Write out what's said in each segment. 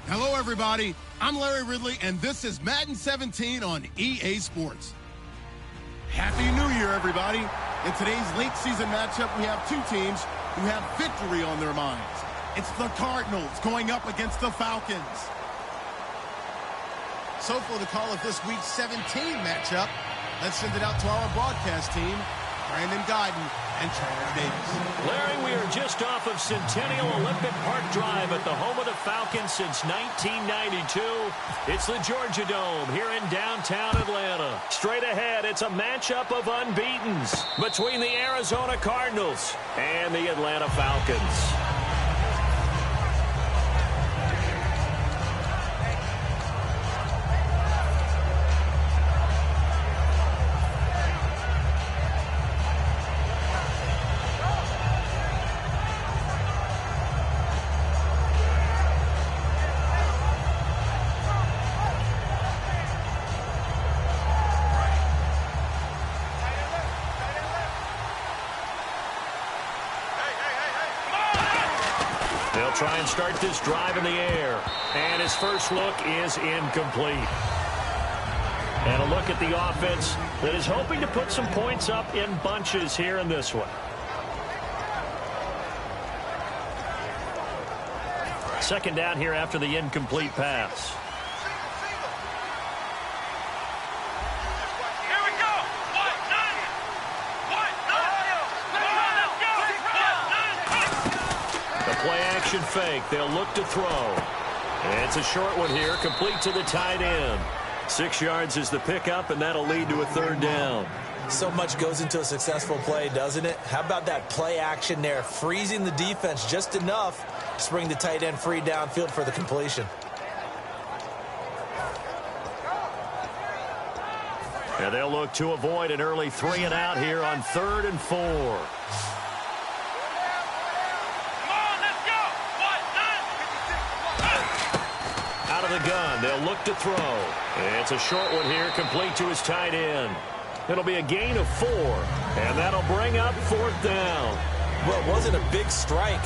Hello, everybody. I'm Larry Ridley, and this is Madden 17 on EA Sports. Happy New Year, everybody. In today's late season matchup, we have two teams who have victory on their minds. It's the Cardinals going up against the Falcons. So for the call of this week's 17 matchup, let's send it out to our broadcast team, Brandon Guyton and Charles Davis. Larry, we are just off of Centennial Olympic Park Drive at the home of the Falcons since 1992. It's the Georgia Dome here in downtown Atlanta. Straight ahead, it's a matchup of unbeatens between the Arizona Cardinals and the Atlanta Falcons. They'll try and start this drive in the air. And his first look is incomplete. And a look at the offense that is hoping to put some points up in bunches here in this one. Second down here after the incomplete pass. Play-action fake. They'll look to throw. And it's a short one here, complete to the tight end. 6 yards is the pickup, and that'll lead to a third down. So much goes into a successful play, doesn't it? How about that play action there, freezing the defense just enough to bring the tight end free downfield for the completion. And they'll look to avoid an early 3 and out here on 3rd and 4. Out of the gun, they'll look to throw. It's a short one here, complete to his tight end. It'll be a gain of 4, and that'll bring up 4th down. Well, it wasn't a big strike,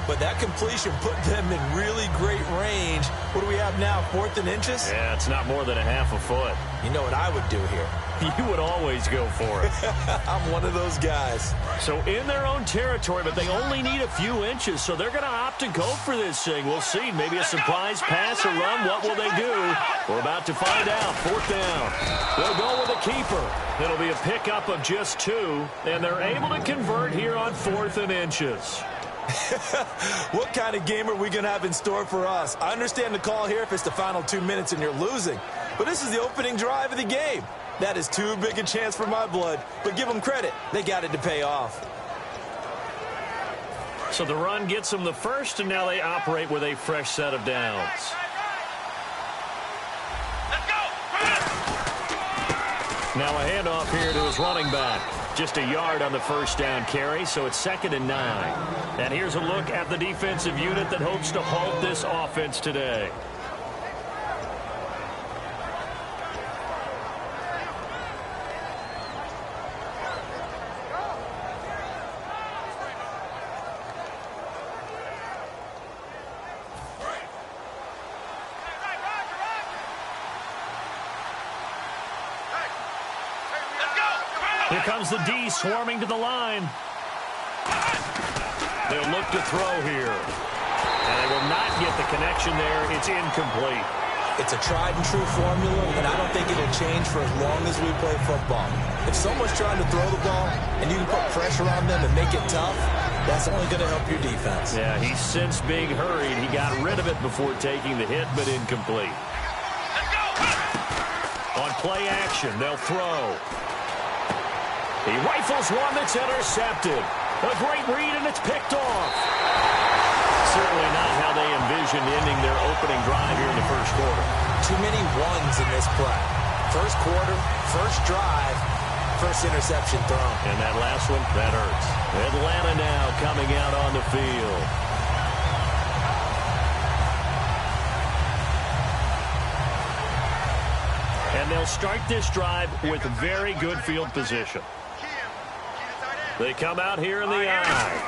but that completion put them in really great range. What do we have now, 4th and inches? Yeah, it's not more than a half a foot. You know what I would do here? You would always go for it. I'm one of those guys. So in their own territory, but they only need a few inches, so they're going to opt to go for this thing. We'll see. Maybe a surprise pass or run. What will they do? We're about to find out. 4th down. They'll go with a keeper. It'll be a pickup of just 2, and they're able to convert here on 4th and inches. What kind of game are we going to have in store for us? I understand the call here if it's the final 2 minutes and you're losing, but this is the opening drive of the game. That is too big a chance for my blood, but give them credit. They got it to pay off. So the run gets them the first, and now they operate with a fresh set of downs. Let's go! Now a handoff here to his running back. Just a yard on the first down carry, so it's 2nd and 9. And here's a look at the defensive unit that hopes to halt this offense today. Here comes the D swarming to the line. They'll look to throw here. And they will not get the connection there. It's incomplete. It's a tried and true formula, and I don't think it'll change for as long as we play football. If someone's trying to throw the ball and you can put pressure on them and make it tough, that's only going to help your defense. Yeah, he's since being hurried. He got rid of it before taking the hit, but incomplete. On play action, they'll throw. He rifles one that's intercepted. A great read, and it's picked off. Certainly not how they envisioned ending their opening drive here in the first quarter. Too many ones in this play. First quarter, first drive, first interception thrown. And that last one, that hurts. Atlanta now coming out on the field. And they'll start this drive with very good field position. They come out here in the eye.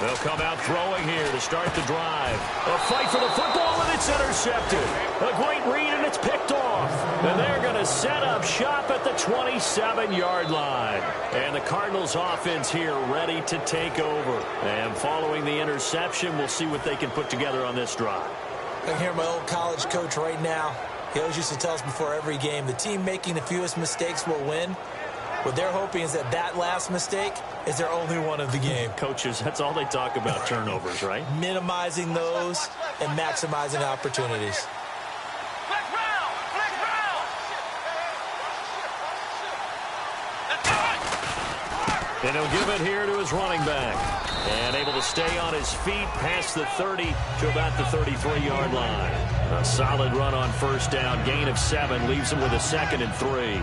They'll come out throwing here to start the drive. A fight for the football, and it's intercepted. A great read, and it's picked off. And they're going to set up shop at the 27-yard line. And the Cardinals offense here ready to take over. And following the interception, we'll see what they can put together on this drive. I can hear my old college coach right now. He always used to tell us before every game, the team making the fewest mistakes will win. What they're hoping is that that last mistake is their only one of the game. Coaches, that's all they talk about, turnovers, right? Minimizing those and maximizing opportunities. And he'll give it here to his running back. And able to stay on his feet past the 30 to about the 33-yard line. A solid run on first down. Gain of 7 leaves him with a 2nd and 3.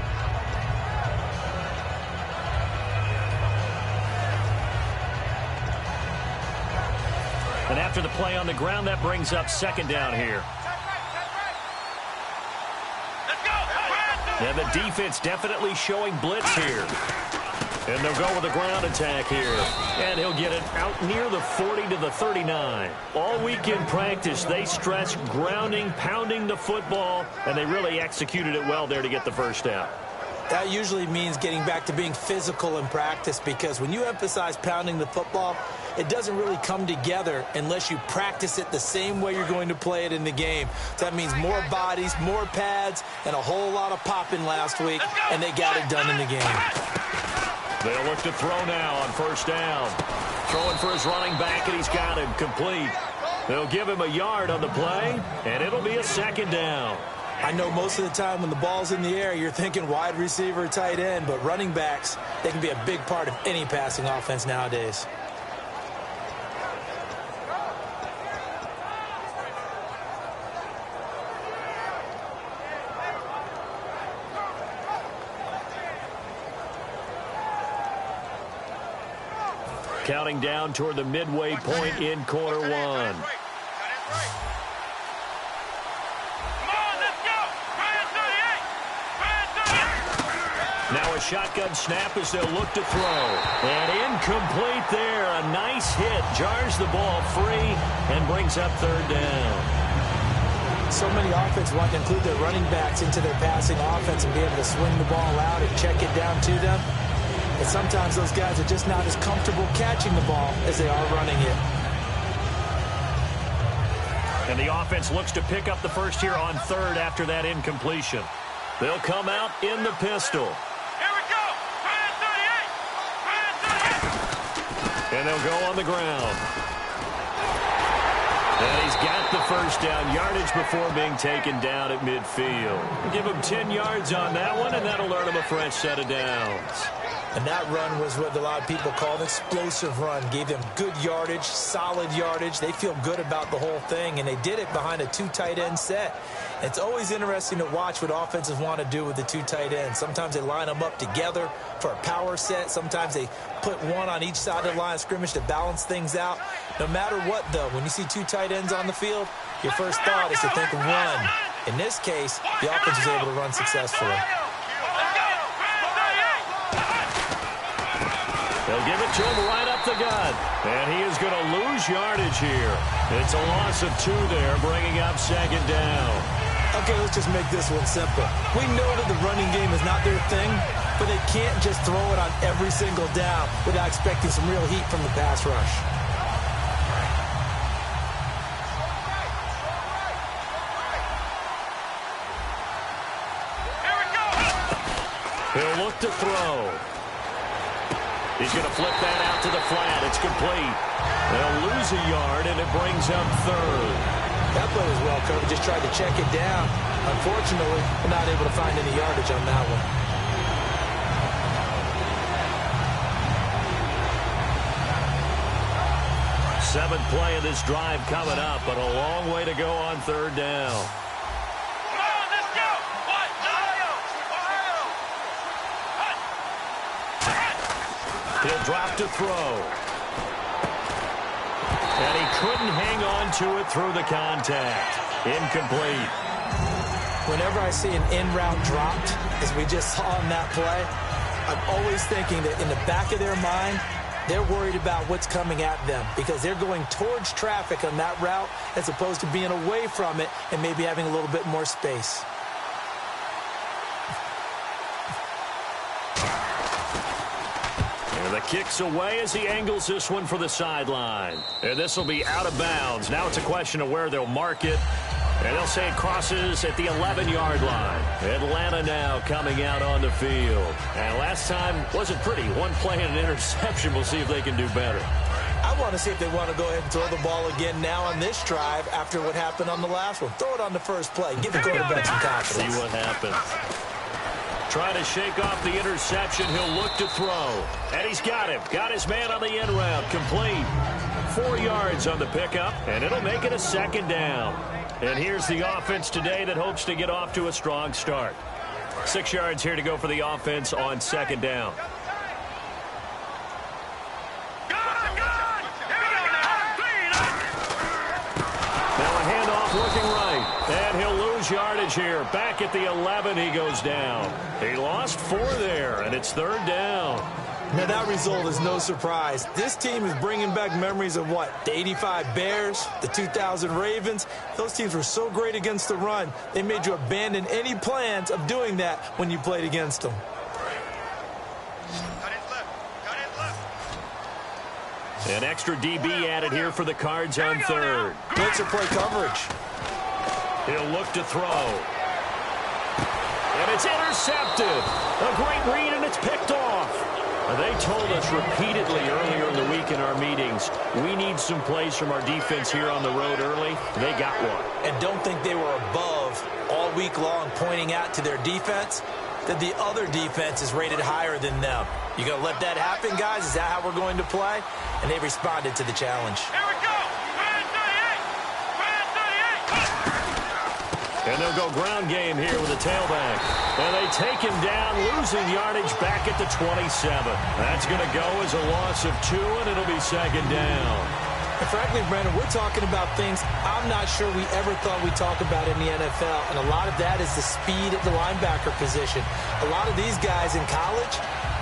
And after the play on the ground, that brings up 2nd down here. And the defense definitely showing blitz here. And they'll go with a ground attack here. And he'll get it out near the 40 to the 39. All week in practice, they stress grounding, pounding the football, and they really executed it well there to get the first down. That usually means getting back to being physical in practice, because when you emphasize pounding the football, it doesn't really come together unless you practice it the same way you're going to play it in the game. So that means more bodies, more pads, and a whole lot of popping last week, and they got it done in the game. They'll look to throw now on first down. Throwing for his running back, and he's got him complete. They'll give him a yard on the play, and it'll be a 2nd down. I know most of the time when the ball's in the air, you're thinking wide receiver, tight end, but running backs, they can be a big part of any passing offense nowadays. Counting down toward the midway point in quarter 1. Now a shotgun snap as they'll look to throw. And incomplete there. A nice hit. Jars the ball free and brings up 3rd down. So many offenses want to include their running backs into their passing offense and be able to swing the ball out and check it down to them. But sometimes those guys are just not as comfortable catching the ball as they are running it. And the offense looks to pick up the first here on 3rd after that incompletion. They'll come out in the pistol. Here we go. And they'll go on the ground. And he's got the first down, yardage before being taken down at midfield. Give him 10 yards on that one, and that'll earn him a fresh set of downs. And that run was what a lot of people call an explosive run. Gave them good yardage, solid yardage. They feel good about the whole thing, and they did it behind a 2 tight end set. It's always interesting to watch what offenses want to do with the 2 tight ends. Sometimes they line them up together for a power set. Sometimes they put one on each side of the line of scrimmage to balance things out. No matter what, though, when you see 2 tight ends on the field, your first thought is to think run. In this case, the offense was able to run successfully. They'll give it to him right up the gut. And he is going to lose yardage here. It's a loss of 2 there, bringing up 2nd down. Okay, let's just make this one simple. We know that the running game is not their thing, but they can't just throw it on every single down without expecting some real heat from the pass rush. Here we go. He'll look to throw. He's going to flip that out to the flat. It's complete. They'll lose a yard, and it brings up 3rd. That play was well covered. Just tried to check it down. Unfortunately, we're not able to find any yardage on that one. Seventh play of this drive coming up, but a long way to go on 3rd down. Come on, let's go. He'll drop to throw. And he couldn't hang on to it through the contact. Incomplete. Whenever I see an in-route dropped, as we just saw in that play, I'm always thinking that in the back of their mind, They're worried about what's coming at them because they're going towards traffic on that route as opposed to being away from it and maybe having a little bit more space. And the kick's away as he angles this one for the sideline. And this will be out of bounds. Now it's a question of where they'll mark it. And they'll say it crosses at the 11-yard line. Atlanta now coming out on the field. And last time wasn't pretty. One play and an interception. We'll see if they can do better. I want to see if they want to go ahead and throw the ball again now on this drive after what happened on the last one. Throw it on the first play. Give the quarterback some confidence. See what happens. Trying to shake off the interception. He'll look to throw. And he's got him. Got his man on the end route. Complete. 4 yards on the pickup. And it'll make it a second down. And here's the offense today that hopes to get off to a strong start. 6 yards here to go for the offense on second down. Now a handoff looking right. And he'll lose yardage here. Back at the 11, he goes down. He lost 4 there, and it's third down. Now, that result is no surprise. This team is bringing back memories of what? The 85 Bears, the 2000 Ravens. Those teams were so great against the run, they made you abandon any plans of doing that when you played against them. An extra DB added here for the Cards on third. Blitzer play coverage. He'll look to throw. And it's intercepted. A great read, and it's picked off. They told us repeatedly earlier in the week in our meetings, we need some plays from our defense here on the road early. They got one. And don't think they were above all week long pointing out to their defense that the other defense is rated higher than them. You going to let that happen, guys? Is that how we're going to play? And they responded to the challenge. Here we go. And they'll go ground game here with a tailback. And they take him down, losing yardage back at the 27. That's going to go as a loss of 2, and it'll be second down. And frankly, Brandon, we're talking about things I'm not sure we ever thought we'd talk about in the NFL. And a lot of that is the speed at the linebacker position. A lot of these guys in college,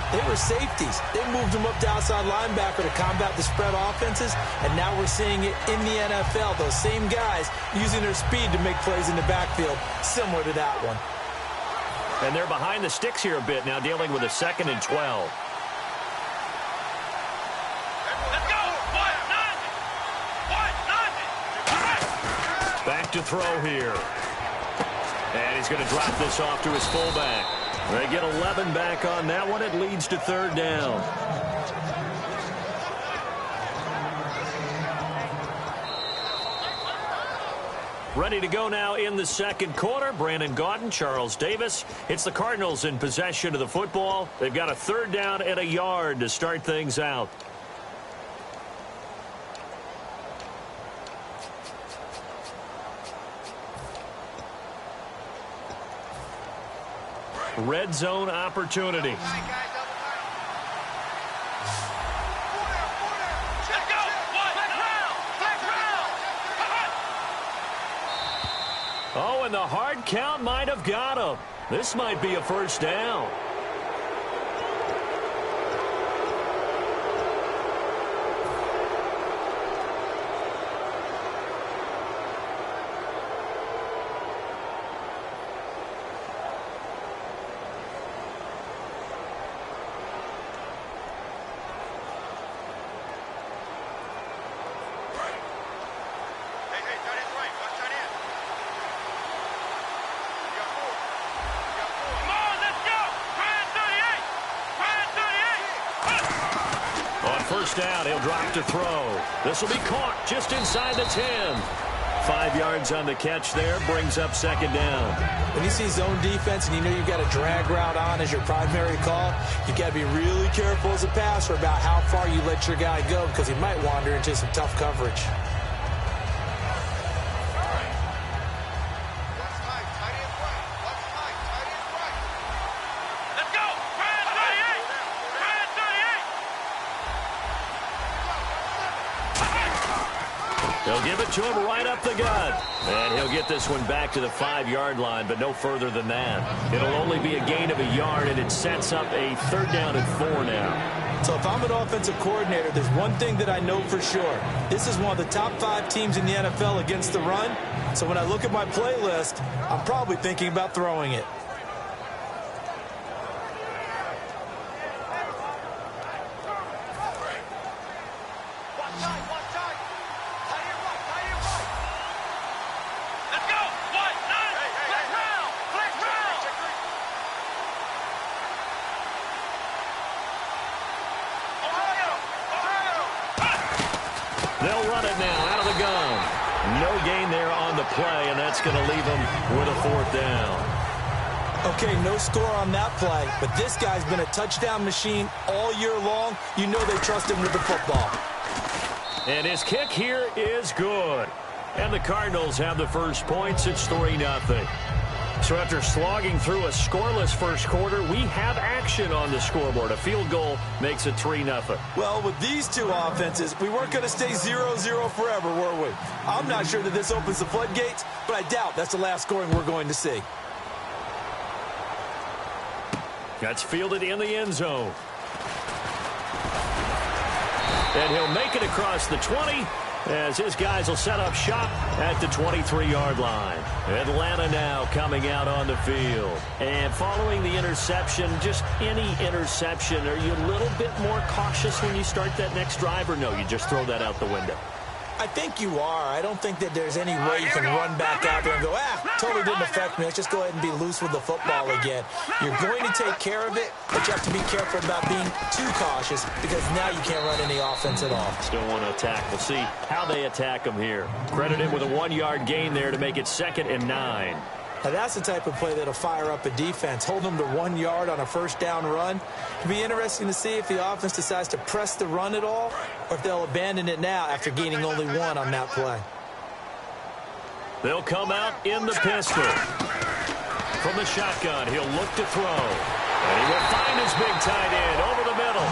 they were safeties. They moved them up to outside linebacker to combat the spread offenses, and now we're seeing it in the NFL. Those same guys using their speed to make plays in the backfield, similar to that one. And they're behind the sticks here a bit now, dealing with a 2nd and 12. Let's go. Back to throw here. And he's going to drop this off to his fullback. They get 11 back on that one. It leads to third down. Ready to go now in the second quarter. Brandon Gaudin, Charles Davis. It's the Cardinals in possession of the football. They've got a third down and a yard to start things out. Red zone opportunity. Oh, and the hard count might have got him. This might be a first down. First down, he'll drop to throw. This will be caught just inside the 10. 5 yards on the catch there, brings up second down. When you see zone defense and you know you've got a drag route on as your primary call, you've got to be really careful as a passer about how far you let your guy go because he might wander into some tough coverage. They'll give it to him right up the gut. And he'll get this one back to the 5-yard line, but no further than that. It'll only be a gain of a yard, and it sets up a 3rd down and 4 now. So if I'm an offensive coordinator, there's one thing that I know for sure. This is one of the top 5 teams in the NFL against the run. So when I look at my playlist, I'm probably thinking about throwing it. They'll run it now out of the gun. No gain there on the play, and that's going to leave them with a 4th down. Okay, no score on that play, but this guy's been a touchdown machine all year long. You know they trust him with the football. And his kick here is good. And the Cardinals have the first points. It's 3-0. So after slogging through a scoreless first quarter, we have action on the scoreboard. A field goal makes it 3-0. Well, with these two offenses, we weren't going to stay 0-0 forever, were we? I'm not sure that this opens the floodgates, but I doubt that's the last scoring we're going to see. That's fielded in the end zone. And he'll make it across the 20 as his guys will set up shop at the 23-yard line. Atlanta now coming out on the field. And following the interception, just any interception, are you a little bit more cautious when you start that next drive, or no, you just throw that out the window? I think you are. I don't think that there's any way you can run back out there and go, totally didn't affect me. Let's just go ahead and be loose with the football again. You're going to take care of it, but you have to be careful about being too cautious because now you can't run any offense at all. Still want to attack. We'll see how they attack him here. Credit him with a 1-yard gain there to make it 2nd and 9. Now that's the type of play that'll fire up a defense. Hold them to 1 yard on a 1st down run. It'll be interesting to see if the offense decides to press the run at all or if they'll abandon it now after gaining only 1 on that play. They'll come out in the pistol. From the shotgun, he'll look to throw. And he will find his big tight end over the middle.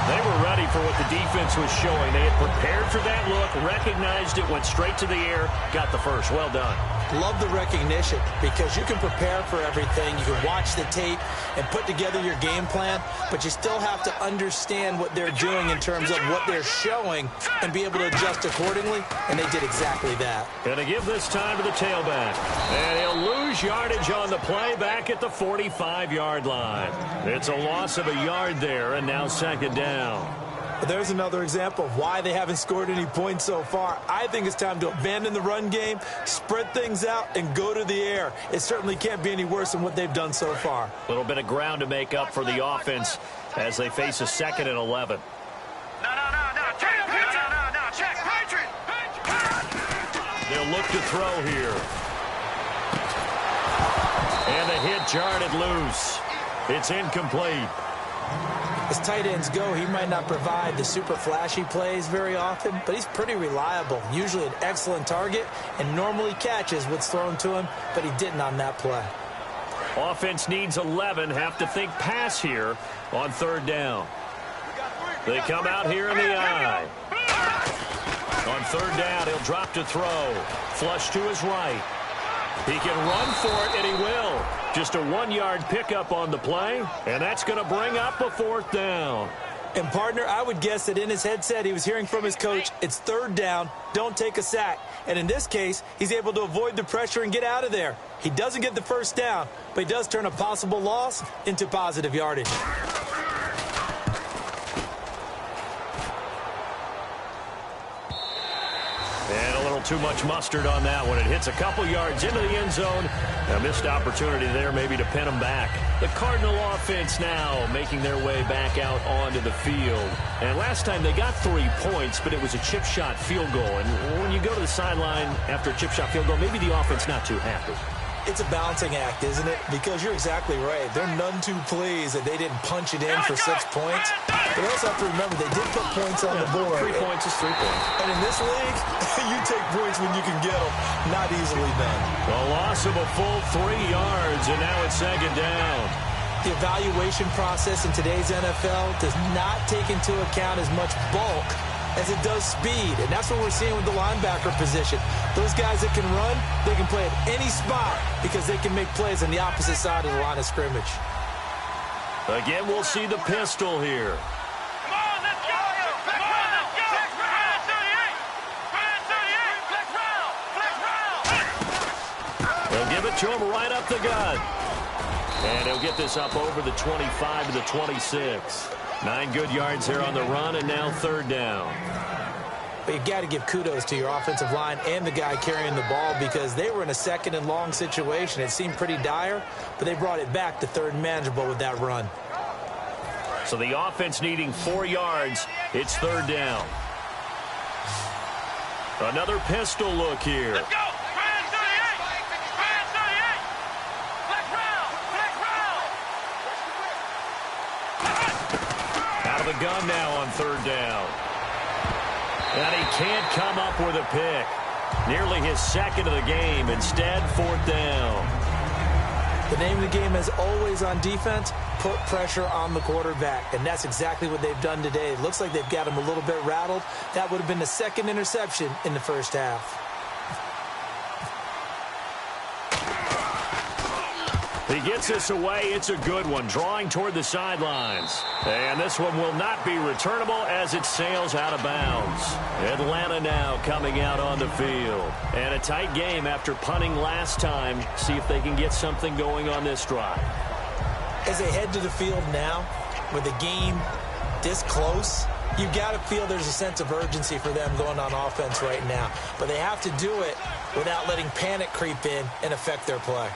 They were ready for what the defense was showing. They had prepared for that look, recognized it, went straight to the air, got the first. Well done. Love the recognition because you can prepare for everything. You can watch the tape and put together your game plan, but you still have to understand what they're doing in terms of what they're showing and be able to adjust accordingly, and they did exactly that. Going to give this time to the tailback. And he'll lose yardage on the play back at the 45-yard line. It's a loss of a yard there, and now 2nd down. But there's another example of why they haven't scored any points so far. I think it's time to abandon the run game, spread things out, and go to the air. It certainly can't be any worse than what they've done so far. A little bit of ground to make up for the offense as they face a 2nd and 11. Check. They'll look to throw here. And the hit jarred loose. It's incomplete. As tight ends go, he might not provide the super flashy plays very often, but he's pretty reliable, usually an excellent target, and normally catches what's thrown to him, but he didn't on that play. Offense needs 11, have to think pass here on 3rd down. They come out here in the eye. On 3rd down, he'll drop to throw. Flush to his right. He can run for it, and he will. Just a 1-yard pickup on the play, and that's going to bring up a 4th down. And, partner, I would guess that in his headset he was hearing from his coach, it's 3rd down, don't take a sack. And in this case, he's able to avoid the pressure and get out of there. He doesn't get the 1st down, but he does turn a possible loss into positive yardage. And a little too much mustard on that one. It hits a couple yards into the end zone. A missed opportunity there maybe to pin them back. The Cardinal offense now making their way back out onto the field. And last time they got 3 points, but it was a chip shot field goal. And when you go to the sideline after a chip shot field goal, maybe the offense not too happy. It's a balancing act, isn't it? Because you're exactly right. They're none too pleased that they didn't punch it in for 6 points. But they also have to remember they did put points on the board. 3 points is 3 points. And in this league, you take points when you can get them. Not easily done. A loss of a full 3 yards, and now it's 2nd down. The evaluation process in today's NFL does not take into account as much bulk as it does speed, and that's what we're seeing with the linebacker position. Those guys that can run, they can play at any spot because they can make plays on the opposite side of the line of scrimmage. Again, we'll see the pistol here. Come on, let's go! Come on, let's go! Flex 38! Flex round! Flex round! They'll give it to him right up the gut. And he'll get this up over the 25 to the 26. 9 good yards there on the run, and now third down. But you've got to give kudos to your offensive line and the guy carrying the ball because they were in a second and long situation. It seemed pretty dire, but they brought it back to third and manageable with that run. So the offense needing 4 yards. It's third down. Another pistol look here. Let's go! Flex 38! Flex 38! Flex round! Flex round! Out of the gun now on third down. And he can't come up with a pick. Nearly his second of the game. Instead, fourth down. The name of the game is always on defense, put pressure on the quarterback. And that's exactly what they've done today. It looks like they've got him a little bit rattled. That would have been the second interception in the first half. He gets this away. It's a good one, drawing toward the sidelines. And this one will not be returnable as it sails out of bounds. Atlanta now coming out on the field. And a tight game after punting last time. See if they can get something going on this drive. As they head to the field now, with the game this close, you've got to feel there's a sense of urgency for them going on offense right now. But they have to do it without letting panic creep in and affect their play.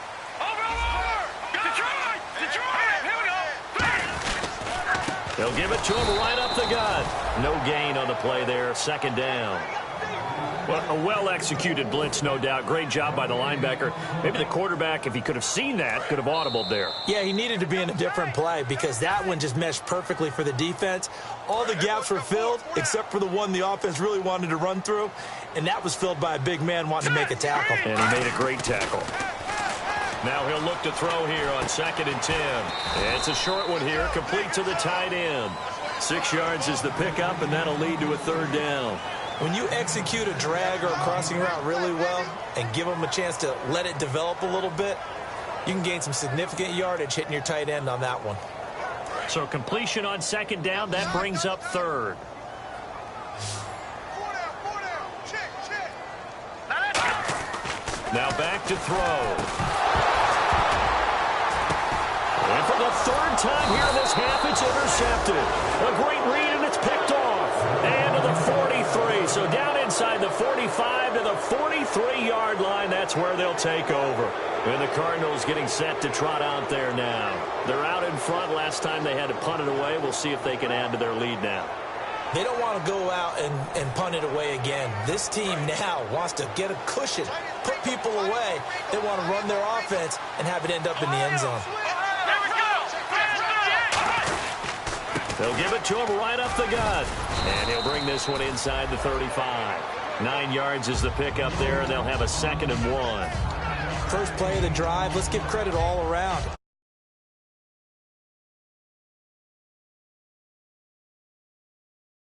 They'll give it to him right up the gut. No gain on the play there. Second down. Well, a well-executed blitz, no doubt. Great job by the linebacker. Maybe the quarterback, if he could have seen that, could have audibled there. Yeah, he needed to be in a different play because that one just meshed perfectly for the defense. All the gaps were filled except for the one the offense really wanted to run through, and that was filled by a big man wanting to make a tackle. And he made a great tackle. Now he'll look to throw here on 2nd and 10. It's a short one here, complete to the tight end. 6 yards is the pickup, and that'll lead to a third down. When you execute a drag or a crossing route really well and give them a chance to let it develop a little bit, you can gain some significant yardage hitting your tight end on that one. So completion on 2nd down, that brings up third. Now back to throw. And for the third time here in this half, it's intercepted. A great read, and it's picked off. And to the 43. So down inside the 45 to the 43-yard line. That's where they'll take over. And the Cardinals getting set to trot out there now. They're out in front. Last time they had to punt it away. We'll see if they can add to their lead now. They don't want to go out and punt it away again. This team now wants to get a cushion, put people away. They want to run their offense and have it end up in the end zone. They'll give it to him right up the gut. And he'll bring this one inside the 35. 9 yards is the pickup there, and they'll have a 2nd and 1. First play of the drive, let's give credit all around.